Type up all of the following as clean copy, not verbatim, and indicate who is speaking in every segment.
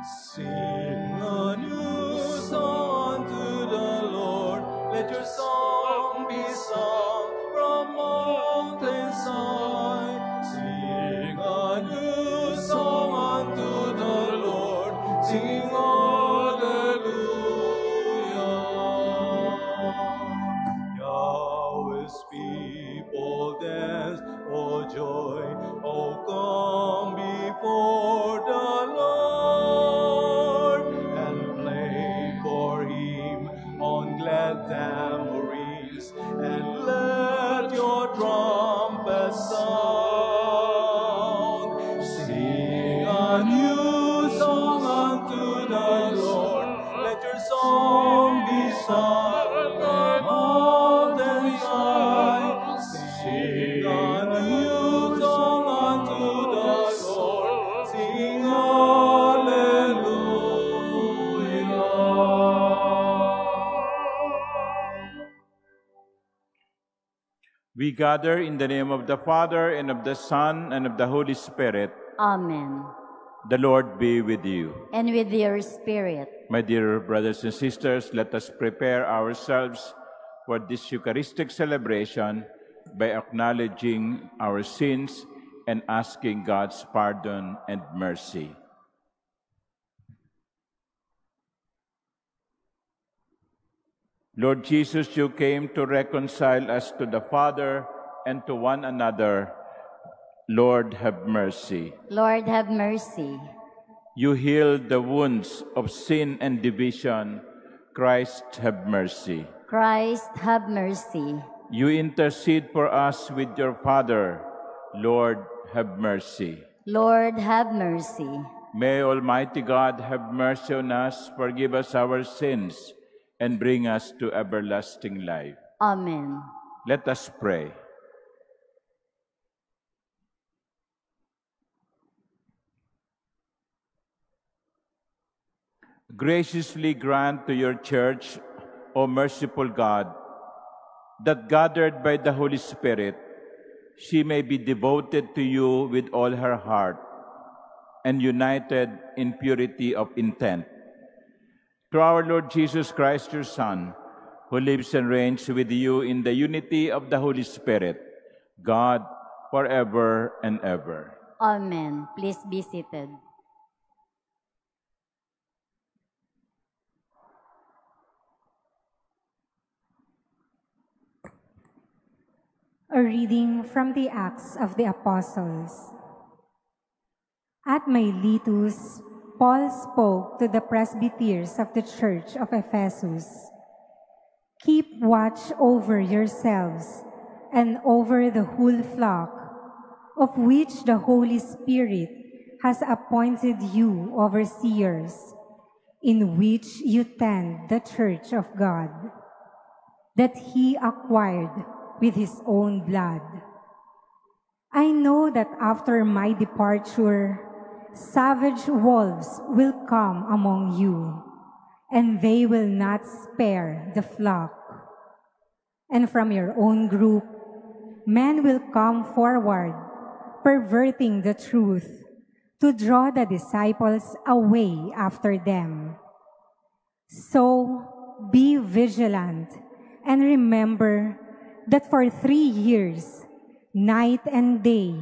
Speaker 1: Sing a new song to the Lord. Let your song be sung from mountainside. Sing a new song unto the Lord. Sing hallelujah. Yahweh's people dance for joy. Oh, come before the Lord and play for him on glad tambourines, and let your trumpets sound. Sing a new song unto the Lord. Let your song be sung from mountainside. Sing a new song unto the Lord. Sing hallelujah.
Speaker 2: We gather in the name of the Father, and of the Son, and of the Holy Spirit.
Speaker 3: Amen.
Speaker 2: The Lord be with you.
Speaker 3: And with your spirit.
Speaker 2: My dear brothers and sisters, let us prepare ourselves for this Eucharistic celebration by acknowledging our sins and asking God's pardon and mercy. Lord Jesus, you came to reconcile us to the Father and to one another. Lord, have mercy.
Speaker 3: Lord, have mercy.
Speaker 2: You healed the wounds of sin and division. Christ, have mercy.
Speaker 3: Christ, have mercy.
Speaker 2: You intercede for us with your Father. Lord, have mercy.
Speaker 3: Lord, have mercy.
Speaker 2: May Almighty God have mercy on us, forgive us our sins, and bring us to everlasting life.
Speaker 3: Amen.
Speaker 2: Let us pray. Graciously grant to your Church, O merciful God, that gathered by the Holy Spirit, she may be devoted to you with all her heart and united in purity of intent. Through our Lord Jesus Christ, your Son, who lives and reigns with you in the unity of the Holy Spirit, God, forever and ever.
Speaker 3: Amen. Please be seated.
Speaker 4: A reading from the Acts of the Apostles. At Miletus, Paul spoke to the presbyters of the church of Ephesus. Keep watch over yourselves and over the whole flock, of which the Holy Spirit has appointed you overseers, in which you tend the church of God, that he acquired with his own blood. I know that after my departure, savage wolves will come among you, and they will not spare the flock. And from your own group, men will come forward, perverting the truth, to draw the disciples away after them. So be vigilant, and remember that for 3 years, night and day,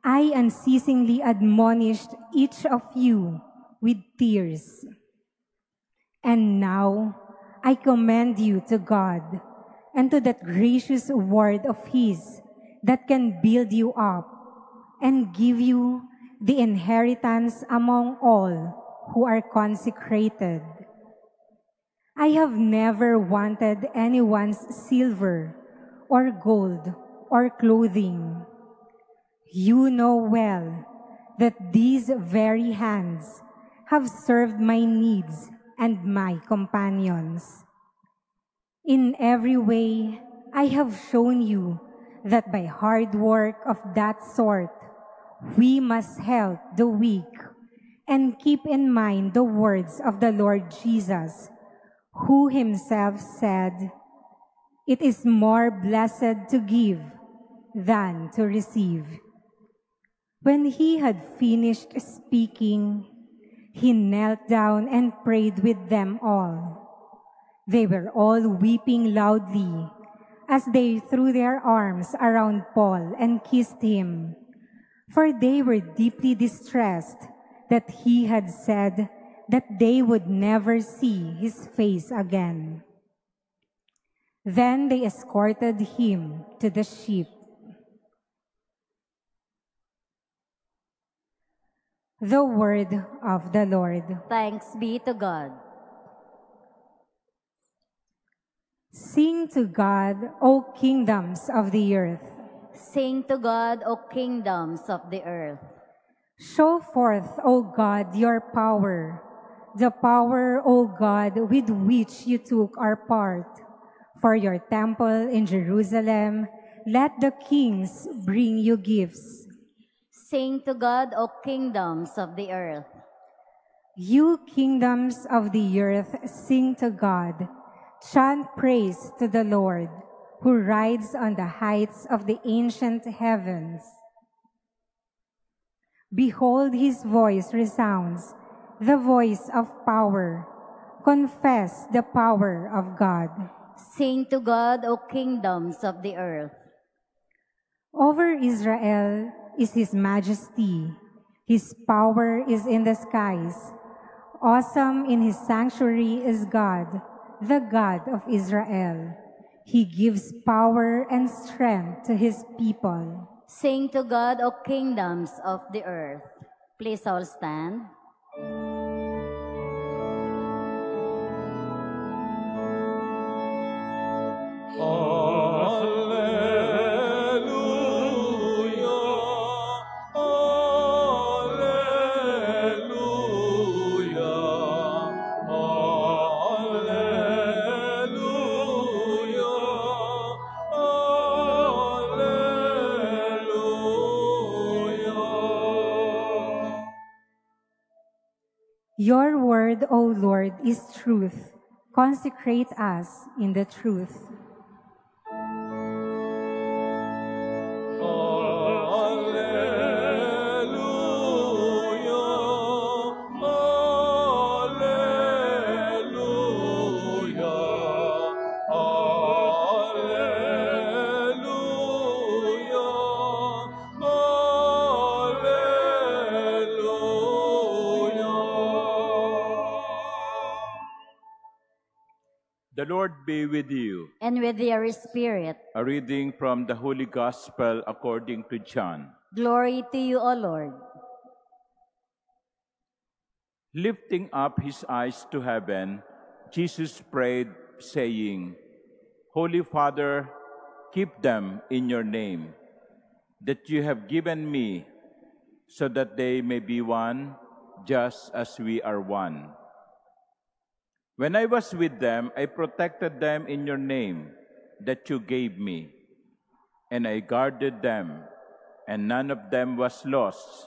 Speaker 4: I unceasingly admonished each of you with tears. And now I commend you to God and to that gracious word of His that can build you up and give you the inheritance among all who are consecrated. I have never wanted anyone's silver or gold or clothing. You know well that these very hands have served my needs and my companions. In every way, I have shown you that by hard work of that sort, we must help the weak and keep in mind the words of the Lord Jesus, who himself said, "It is more blessed to give than to receive." When he had finished speaking, he knelt down and prayed with them all. They were all weeping loudly as they threw their arms around Paul and kissed him, for they were deeply distressed that he had said that they would never see his face again. Then they escorted him to the ship. The word of the Lord.
Speaker 3: Thanks be to God.
Speaker 4: Sing to God, O kingdoms of the earth.
Speaker 3: Sing to God, O kingdoms of the earth.
Speaker 4: Show forth, O God, your power, the power, O God, with which you took our part. For your temple in Jerusalem, let the kings bring you gifts.
Speaker 3: Sing to God, O kingdoms of the earth.
Speaker 4: You kingdoms of the earth, sing to God. Chant praise to the Lord, who rides on the heights of the ancient heavens. Behold, his voice resounds, the voice of power. Confess the power of God.
Speaker 3: Sing to God, O kingdoms of the earth.
Speaker 4: Over Israel is his majesty. His power is in the skies. Awesome in his sanctuary is God, the God of Israel. He gives power and strength to his people.
Speaker 3: Sing to God, O kingdoms of the earth. Please all stand.
Speaker 4: Your word, O Lord, is truth. Consecrate us in the truth.
Speaker 2: The Lord be with you.
Speaker 3: And with your spirit.
Speaker 2: A reading from the Holy Gospel according to John.
Speaker 3: Glory to you, O Lord.
Speaker 2: Lifting up his eyes to heaven, Jesus prayed, saying, Holy Father, keep them in your name, that you have given me, so that they may be one, just as we are one. When I was with them, I protected them in your name that you gave me, and I guarded them, and none of them was lost,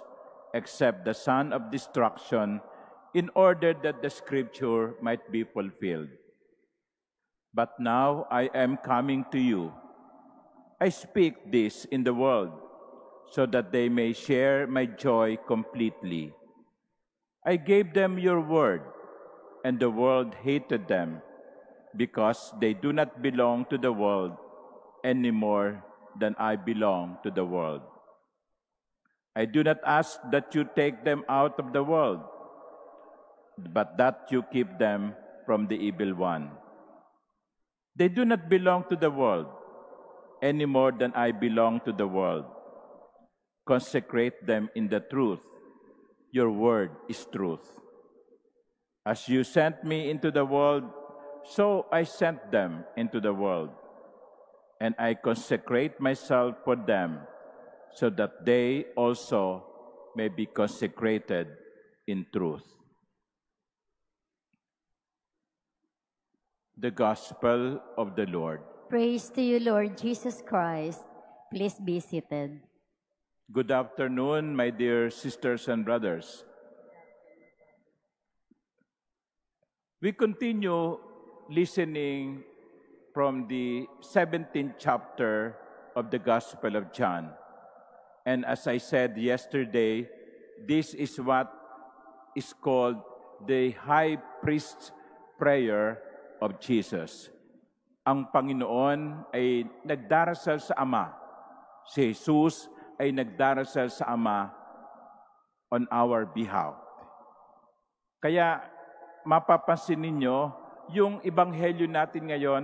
Speaker 2: except the son of destruction, in order that the scripture might be fulfilled. But now I am coming to you. I speak this in the world, so that they may share my joy completely. I gave them your word, and the world hated them, because they do not belong to the world any more than I belong to the world. I do not ask that you take them out of the world, but that you keep them from the evil one. They do not belong to the world any more than I belong to the world. Consecrate them in the truth. Your word is truth. As you sent me into the world, so I sent them into the world. And I consecrate myself for them, so that they also may be consecrated in truth. The Gospel of the Lord.
Speaker 3: Praise to you, Lord Jesus Christ. Please be seated.
Speaker 2: Good afternoon, my dear sisters and brothers. We continue listening from the 17th chapter of the Gospel of John. And as I said yesterday, this is what is called the High Priest's Prayer of Jesus. Ang Panginoon ay nagdarasal sa Ama. Si Jesus ay nagdarasal sa Ama on our behalf. Kaya mapapansin ninyo, yung ebanghelyo natin ngayon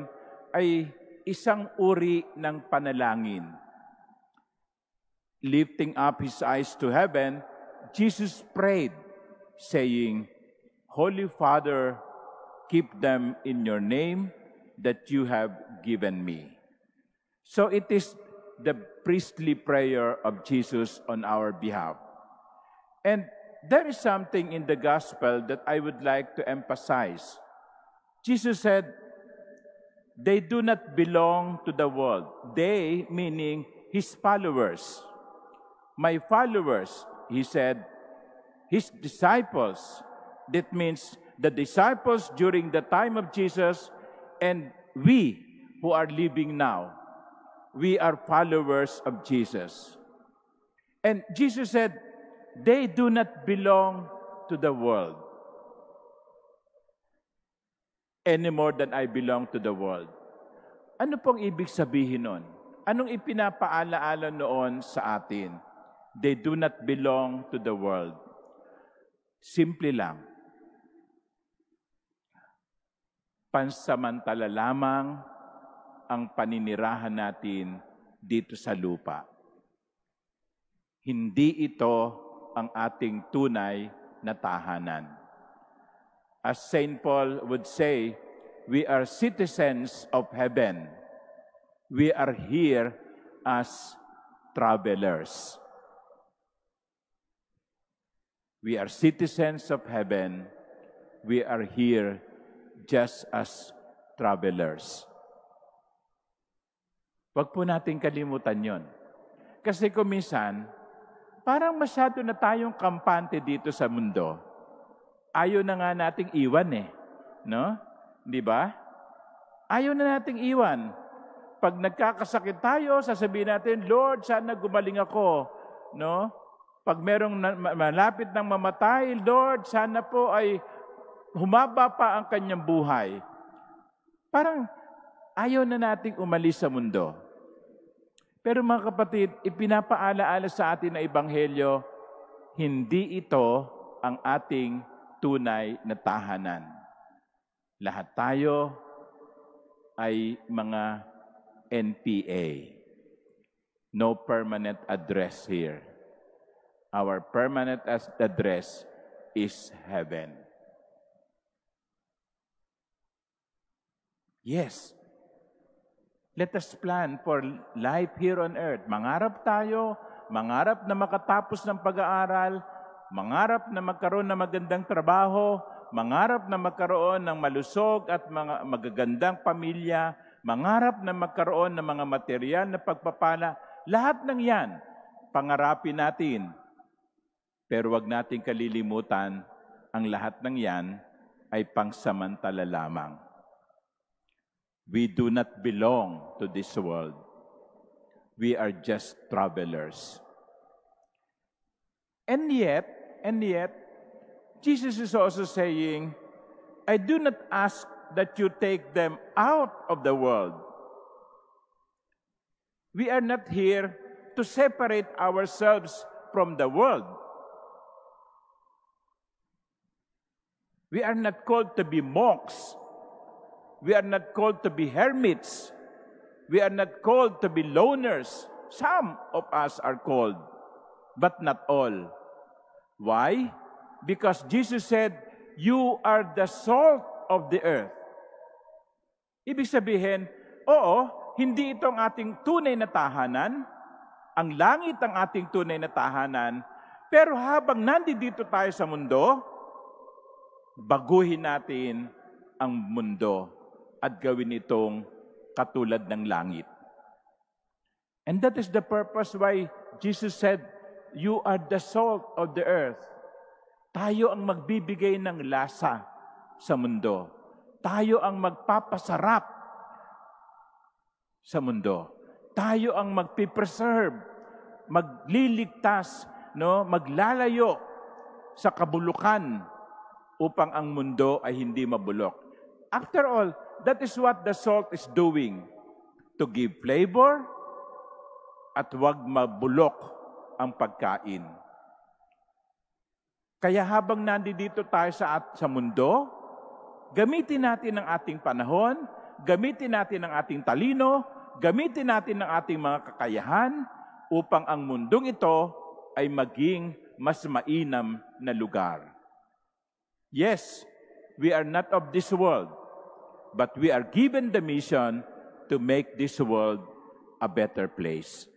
Speaker 2: ay isang uri ng panalangin. Lifting up his eyes to heaven, Jesus prayed, saying, Holy Father, keep them in your name that you have given me. So it is the priestly prayer of Jesus on our behalf. And there is something in the gospel that I would like to emphasize. Jesus said, they do not belong to the world. They, meaning his followers. My followers, he said, his disciples. That means the disciples during the time of Jesus and we who are living now. We are followers of Jesus. And Jesus said, they do not belong to the world any more than I belong to the world. Ano pong ibig sabihin nun? Anong ipinapaalaala noon sa atin? They do not belong to the world. Simple lang. Pansamantala lamang ang paninirahan natin dito sa lupa. Hindi ito ang ating tunay na tahanan. As St. Paul would say, we are citizens of heaven. We are here as travelers. We are citizens of heaven. We are here just as travelers. Huwag po natin kalimutan yon. Kasi kung minsan, parang masyado na tayong kampante dito sa mundo. Ayaw na nga nating iwan no? Di ba? Ayaw na nating iwan. Pag nagkakasakit tayo, sasabihin natin, Lord, sana gumaling ako, no? Pag merong malapit ng mamatay, Lord, sana po ay humaba pa ang kanyang buhay. Parang ayaw na nating umalis sa mundo. Pero mga kapatid, ipinapaalaala sa atin na ebanghelyo, hindi ito ang ating tunay na tahanan. Lahat tayo ay mga NPA. No permanent address here. Our permanent address is heaven. Yes. Let us plan for life here on earth. Mangarap tayo, mangarap na makatapos ng pag-aaral, mangarap na magkaroon ng magandang trabaho, mangarap na magkaroon ng malusog at mga magagandang pamilya, mangarap na magkaroon ng mga material na pagpapala. Lahat ng yan, pangarapin natin. Pero wag nating kalilimutan, ang lahat ng yan ay pangsamantala lamang. We do not belong to this world. We are just travelers. And yet, Jesus is also saying, I do not ask that you take them out of the world. We are not here to separate ourselves from the world. We are not called to be monks. We are not called to be hermits. We are not called to be loners. Some of us are called, but not all. Why? Because Jesus said, you are the salt of the earth. Ibig sabihin, oo, hindi ito ang ating tunay na tahanan. Ang langit ang ating tunay na tahanan. Pero habang nandito tayo sa mundo, baguhin natin ang mundo at gawin itong katulad ng langit. And that is the purpose why Jesus said, you are the salt of the earth. Tayo ang magbibigay ng lasa sa mundo. Tayo ang magpapasarap sa mundo. Tayo ang magpipreserve, magliligtas, no, maglalayo sa kabulukan upang ang mundo ay hindi mabulok. After all, that is what the salt is doing, to give flavor at huwag mabulok ang pagkain. Kaya habang nandito tayo sa mundo, gamitin natin ang ating panahon, gamitin natin ang ating talino, gamitin natin ang ating mga kakayahan upang ang mundong ito ay maging mas mainam na lugar. Yes, we are not of this world, but we are given the mission to make this world a better place.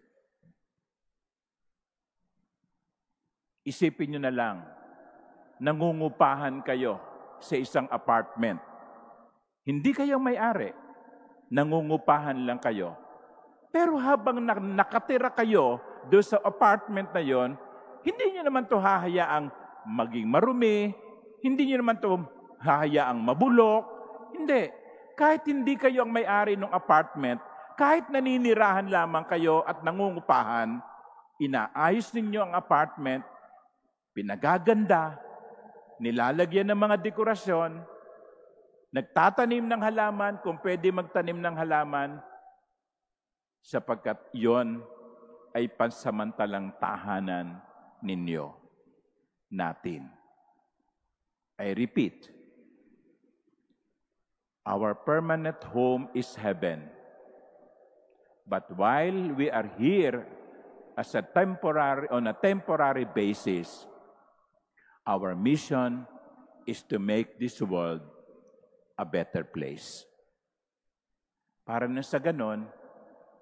Speaker 2: Isipin nyo na lang, nangungupahan kayo sa isang apartment. Hindi kayo may-ari, nangungupahan lang kayo. Pero habang nakatira kayo doon sa apartment na yon, hindi nyo naman to hahayaang maging marumi, hindi nyo naman to hahayaang mabulok. Hindi. Kahit hindi kayo ang may-ari ng apartment, kahit naninirahan lamang kayo at nangungupahan, inaayos ninyo ang apartment, pinagaganda, nilalagyan ng mga dekorasyon, nagtatanim ng halaman kung pwede magtanim ng halaman, sapagkat iyon ay pansamantalang tahanan ninyo, natin. I repeat, our permanent home is heaven. But while we are here as on a temporary basis, our mission is to make this world a better place. Para na sa ganon,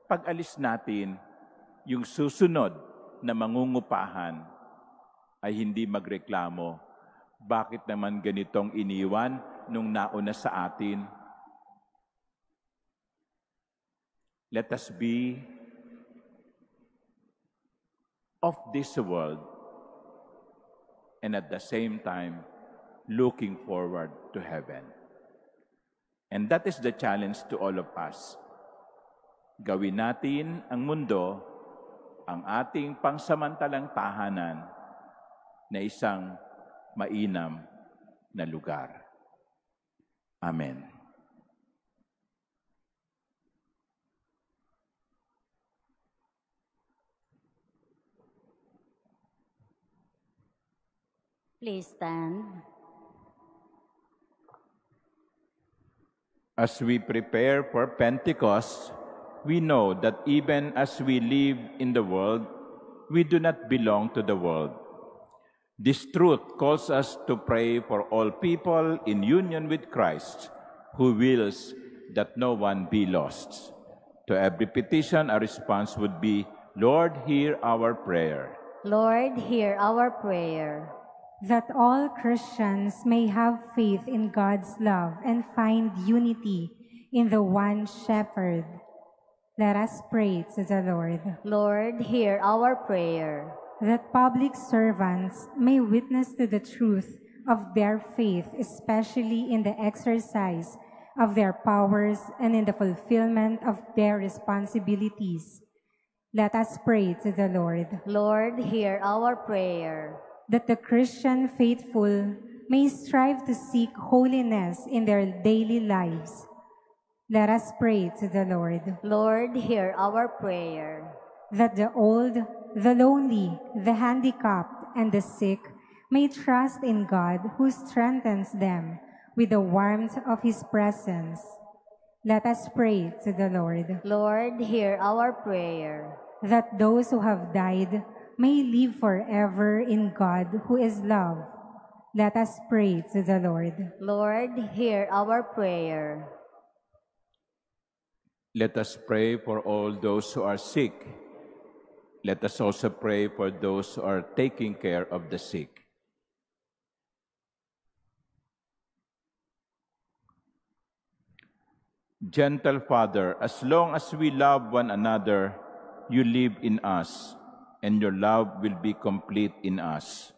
Speaker 2: pag alis natin, yung susunod na mangungupahan ay hindi magreklamo. Bakit naman ganitong iniwan nung nauna sa atin? Let us be of this world and at the same time looking forward to heaven. And that is the challenge to all of us. Gawin natin ang mundo, ang ating pangsamantalang tahanan na isang mainam na lugar. Amen.
Speaker 3: Please stand.
Speaker 2: As we prepare for Pentecost, we know that even as we live in the world, we do not belong to the world. This truth calls us to pray for all people in union with Christ, who wills that no one be lost. To every petition, our response would be, Lord, hear our prayer.
Speaker 3: Lord, hear our prayer.
Speaker 4: That all Christians may have faith in God's love and find unity in the one shepherd. Let us pray to the Lord.
Speaker 3: Lord, hear our prayer.
Speaker 4: That public servants may witness to the truth of their faith, especially in the exercise of their powers and in the fulfillment of their responsibilities. Let us pray to the Lord.
Speaker 3: Lord, hear our prayer.
Speaker 4: That the Christian faithful may strive to seek holiness in their daily lives. Let us pray to the Lord.
Speaker 3: Lord, hear our prayer.
Speaker 4: That the old, the lonely, the handicapped, and the sick may trust in God who strengthens them with the warmth of His presence. Let us pray to the Lord.
Speaker 3: Lord, hear our prayer.
Speaker 4: That those who have died may live forever in God who is love. Let us pray to the Lord.
Speaker 3: Lord, hear our prayer.
Speaker 2: Let us pray for all those who are sick. Let us also pray for those who are taking care of the sick. Gentle Father, as long as we love one another, you live in us, and your love will be complete in us.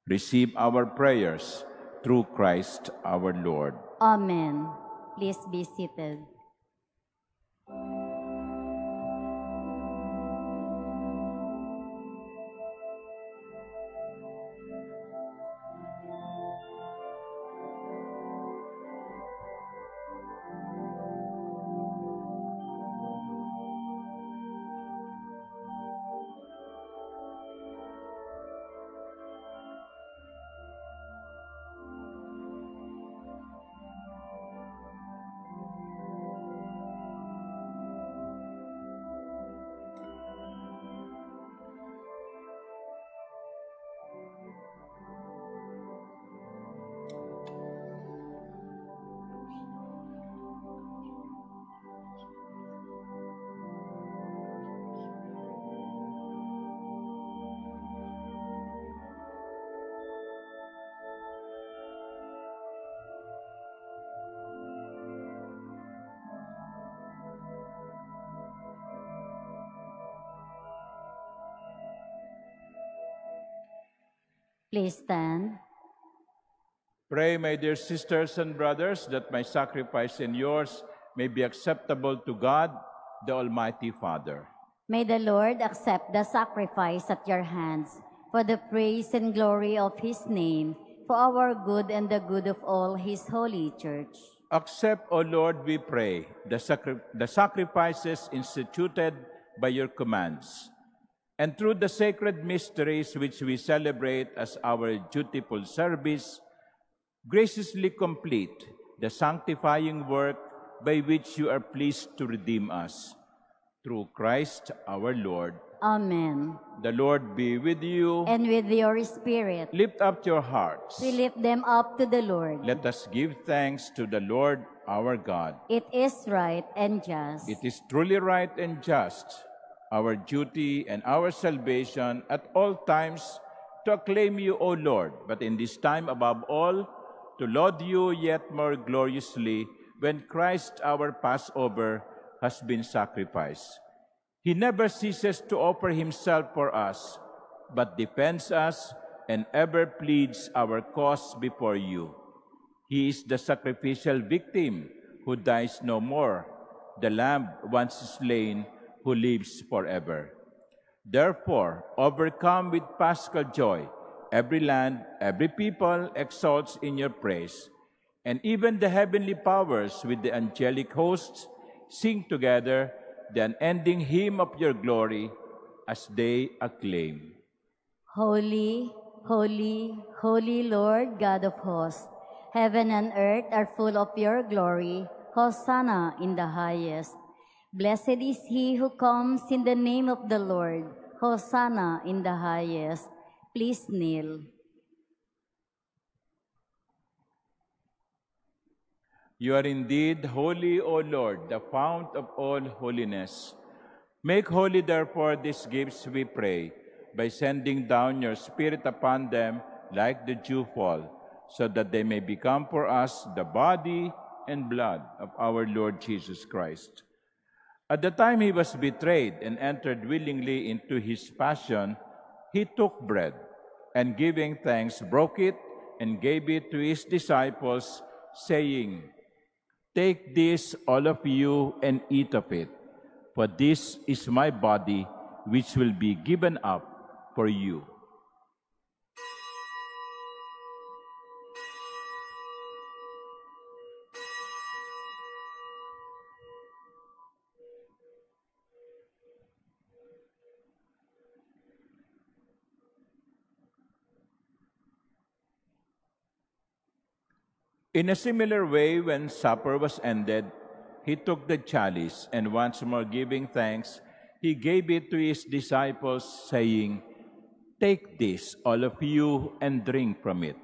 Speaker 2: Receive our prayers through Christ our Lord.
Speaker 3: Amen. Please be seated. Please stand.
Speaker 2: Pray, my dear sisters and brothers, that my sacrifice and yours may be acceptable to God, the Almighty Father.
Speaker 3: May the Lord accept the sacrifice at your hands for the praise and glory of his name, for our good and the good of all his holy church.
Speaker 2: Accept, O Lord, we pray, the sacrifices instituted by your commands, and through the sacred mysteries which we celebrate as our dutiful service, graciously complete the sanctifying work by which you are pleased to redeem us. Through Christ our Lord.
Speaker 3: Amen.
Speaker 2: The Lord be with you.
Speaker 3: And with your spirit.
Speaker 2: Lift up your hearts.
Speaker 3: We lift them up to the Lord.
Speaker 2: Let us give thanks to the Lord our God.
Speaker 3: It is right and just.
Speaker 2: It is truly right and just, our duty and our salvation at all times to acclaim you, O Lord, but in this time above all, to laud you yet more gloriously when Christ our Passover has been sacrificed. He never ceases to offer himself for us, but defends us and ever pleads our cause before you. He is the sacrificial victim who dies no more, the Lamb once slain who lives forever. Therefore, overcome with paschal joy, every land, every people exalts in your praise, and even the heavenly powers with the angelic hosts sing together the unending hymn of your glory as they acclaim.
Speaker 3: Holy, holy, holy Lord God of hosts, heaven and earth are full of your glory. Hosanna in the highest. Blessed is he who comes in the name of the Lord. Hosanna in the highest. Please kneel.
Speaker 2: You are indeed holy, O Lord, the fount of all holiness. Make holy, therefore, these gifts, we pray, by sending down your Spirit upon them like the dewfall, so that they may become for us the body and blood of our Lord Jesus Christ. At the time he was betrayed and entered willingly into his passion, he took bread, and giving thanks, broke it and gave it to his disciples, saying, "Take this, all of you, and eat of it, for this is my body, which will be given up for you." In a similar way, when supper was ended, he took the chalice, and once more giving thanks, he gave it to his disciples, saying, "Take this, all of you, and drink from it.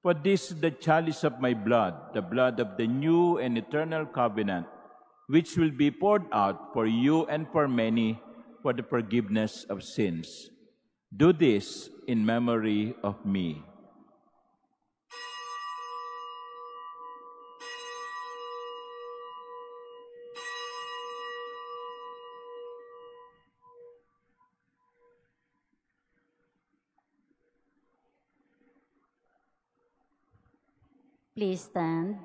Speaker 2: For this is the chalice of my blood, the blood of the new and eternal covenant, which will be poured out for you and for many for the forgiveness of sins. Do this in memory of me."
Speaker 3: Please stand.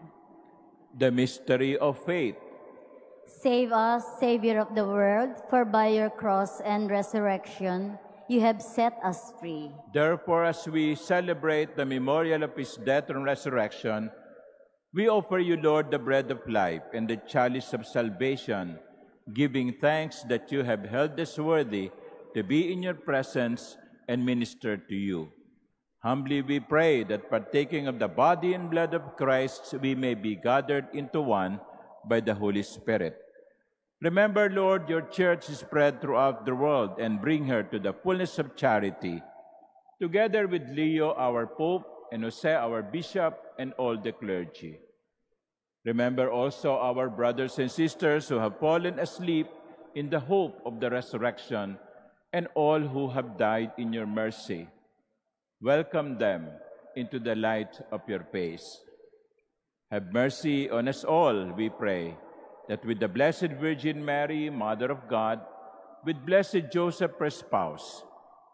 Speaker 2: The mystery of faith.
Speaker 3: Save us, Savior of the world, for by your cross and resurrection, you have set us free.
Speaker 2: Therefore, as we celebrate the memorial of his death and resurrection, we offer you, Lord, the bread of life and the chalice of salvation, giving thanks that you have held us worthy to be in your presence and minister to you. Humbly we pray that partaking of the body and blood of Christ, we may be gathered into one by the Holy Spirit. Remember, Lord, your church is spread throughout the world, and bring her to the fullness of charity, together with Leo, our Pope, and Jose, our Bishop, and all the clergy. Remember also our brothers and sisters who have fallen asleep in the hope of the resurrection, and all who have died in your mercy. Welcome them into the light of your face. Have mercy on us all, we pray, that with the Blessed Virgin Mary, Mother of God, with Blessed Joseph, her spouse,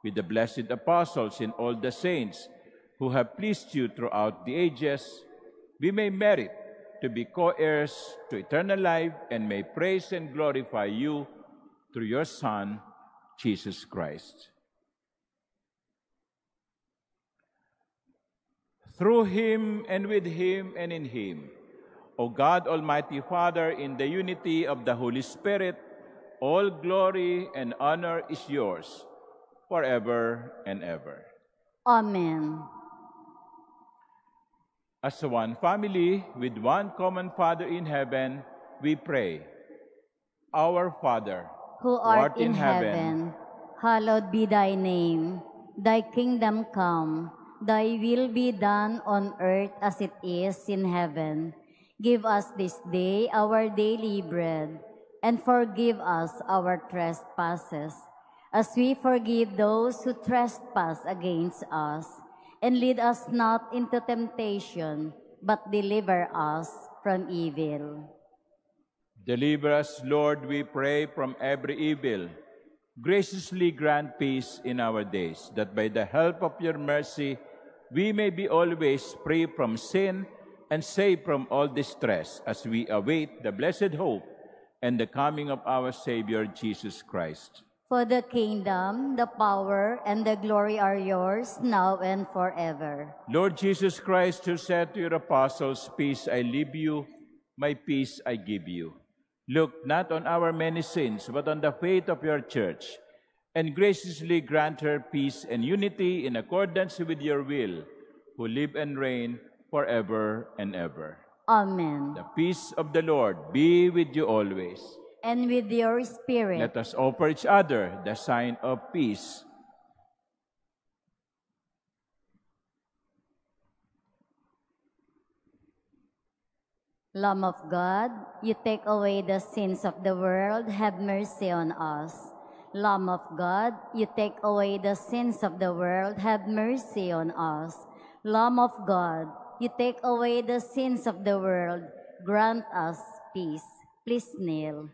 Speaker 2: with the blessed apostles and all the saints who have pleased you throughout the ages, we may merit to be co-heirs to eternal life and may praise and glorify you through your Son, Jesus Christ. Through him and with him and in him, O God, Almighty Father, in the unity of the Holy Spirit, all glory and honor is yours forever and ever.
Speaker 3: Amen.
Speaker 2: As one family with one common Father in heaven, we pray. Our Father,
Speaker 3: Who art in heaven, hallowed be thy name. Thy kingdom come, thy will be done on earth as it is in heaven. Give us this day our daily bread, and forgive us our trespasses, as we forgive those who trespass against us. And lead us not into temptation, but deliver us from evil.
Speaker 2: deliver us, Lord, we pray, from every evil. Graciously grant peace in our days, that by the help of your mercy, we may be always free from sin and safe from all distress, as we await the blessed hope and the coming of our Savior, Jesus Christ.
Speaker 3: For the kingdom, the power, and the glory are yours, now and forever.
Speaker 2: Lord Jesus Christ, who said to your apostles, "Peace I leave you, my peace I give you," look not on our many sins, but on the faith of your church, and graciously grant her peace and unity in accordance with your will, who live and reign forever and ever.
Speaker 3: Amen.
Speaker 2: The peace of the Lord be with you always.
Speaker 3: And with your spirit.
Speaker 2: Let us offer each other the sign of peace.
Speaker 3: Lamb of God, you take away the sins of the world, have mercy on us. Lamb of God, you take away the sins of the world, have mercy on us. Lamb of God, you take away the sins of the world, grant us peace. Please kneel.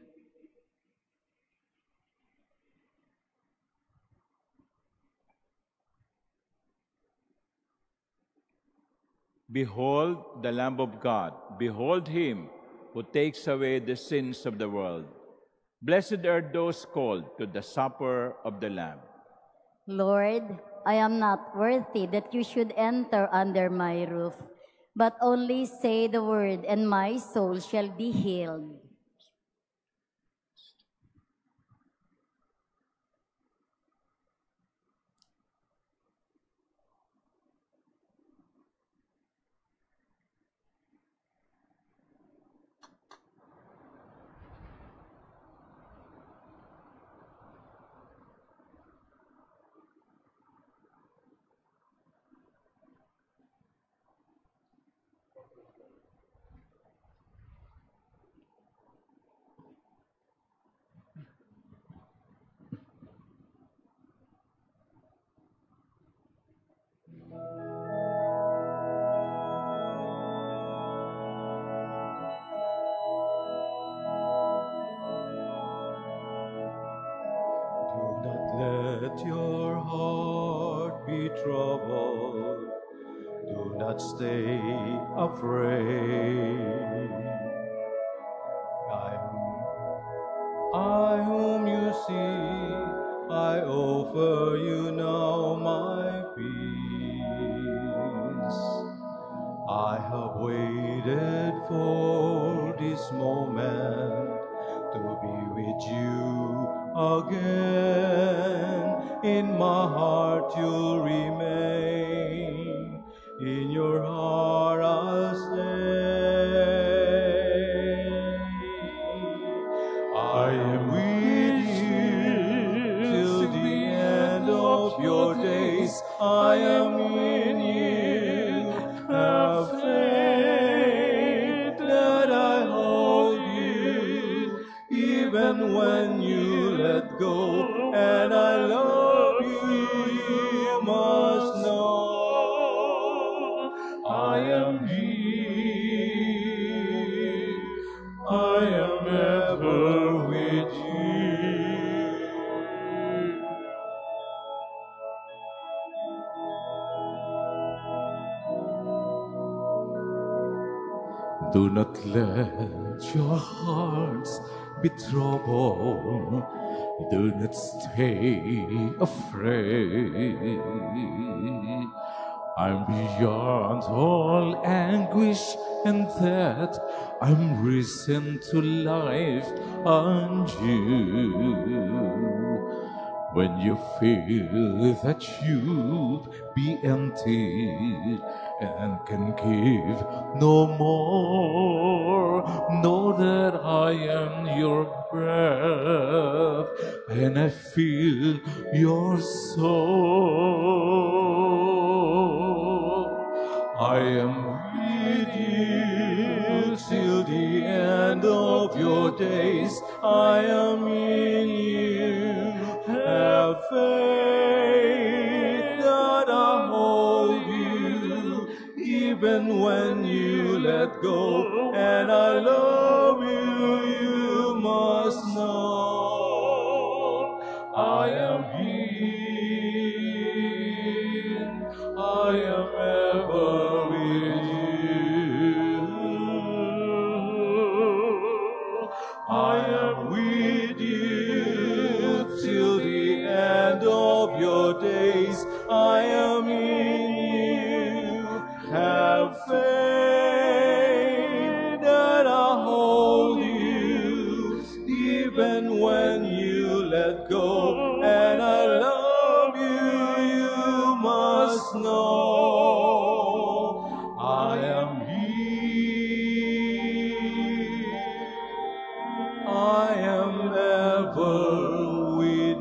Speaker 2: Behold the Lamb of God. Behold him who takes away the sins of the world. Blessed are those called to the supper of the Lamb.
Speaker 3: Lord, I am not worthy that you should enter under my roof, but only say the word, and my soul shall be healed.
Speaker 1: Let your heart be troubled. Do not stay afraid. I whom you see, I offer you now my peace. I have waited for this moment to be with you again. In my heart you'll remain, in your heart I'll stay. I am with you till the end of your days. I am in you. Have faith that I hold you, even when you let go. And I love you, you must know. I am here, I am ever with you. Do not let your hearts be troubled. Do not stay afraid. I'm beyond all anguish and death. I'm risen to life and you. When you feel that you be empty and can give no more, know that I am your breath and I feel your soul. I am with you till the end of your days. I am in you. Have faith that I hold you, even when you let go. And I love you, you must know. I am here, I am ever with you. I am with you till the end of your days. I am in you. Have faith that I hold you, even when you let go. And I love you, you must know. I am here. I am ever with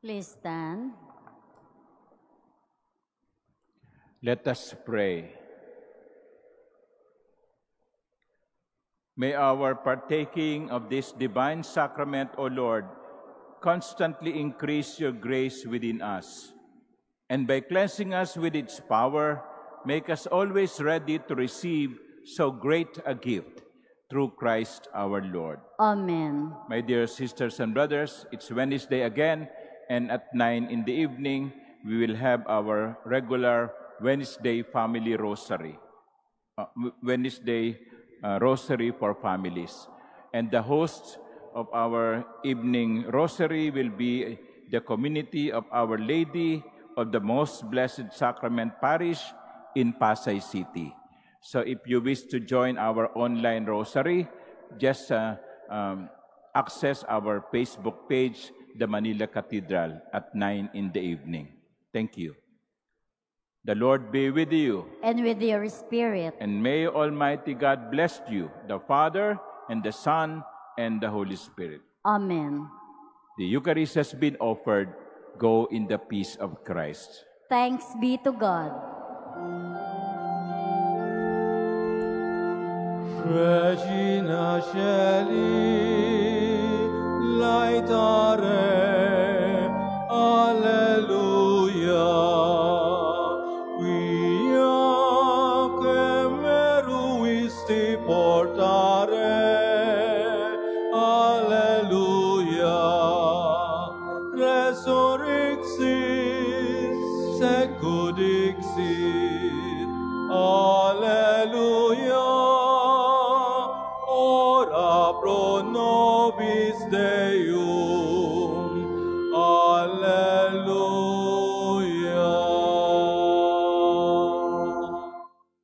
Speaker 3: Please stand.
Speaker 2: Let us pray. May our partaking of this divine sacrament, O Lord, constantly increase your grace within us, and by cleansing us with its power, make us always ready to receive so great a gift through Christ our Lord.
Speaker 3: Amen.
Speaker 2: My dear sisters and brothers, it's Wednesday again, and at 9 in the evening, we will have our regular Wednesday Family Rosary. Wednesday Rosary for families. And the host of our evening Rosary will be the community of Our Lady of the Most Blessed Sacrament Parish in Pasay City. So if you wish to join our online Rosary, just access our Facebook page, the Manila Cathedral, at 9 in the evening. Thank you. The Lord be with you.
Speaker 3: And with your spirit.
Speaker 2: And may Almighty God bless you, the Father, and the Son, and the Holy Spirit.
Speaker 3: Amen.
Speaker 2: The Eucharist has been offered. Go in the peace of Christ.
Speaker 3: Thanks be to God.
Speaker 1: Regina Caeli, laetare, alleluia. Via che meruisti portare, alleluia. Resurrexit, secud dixit, alleluia. Ora pro nobis Deo.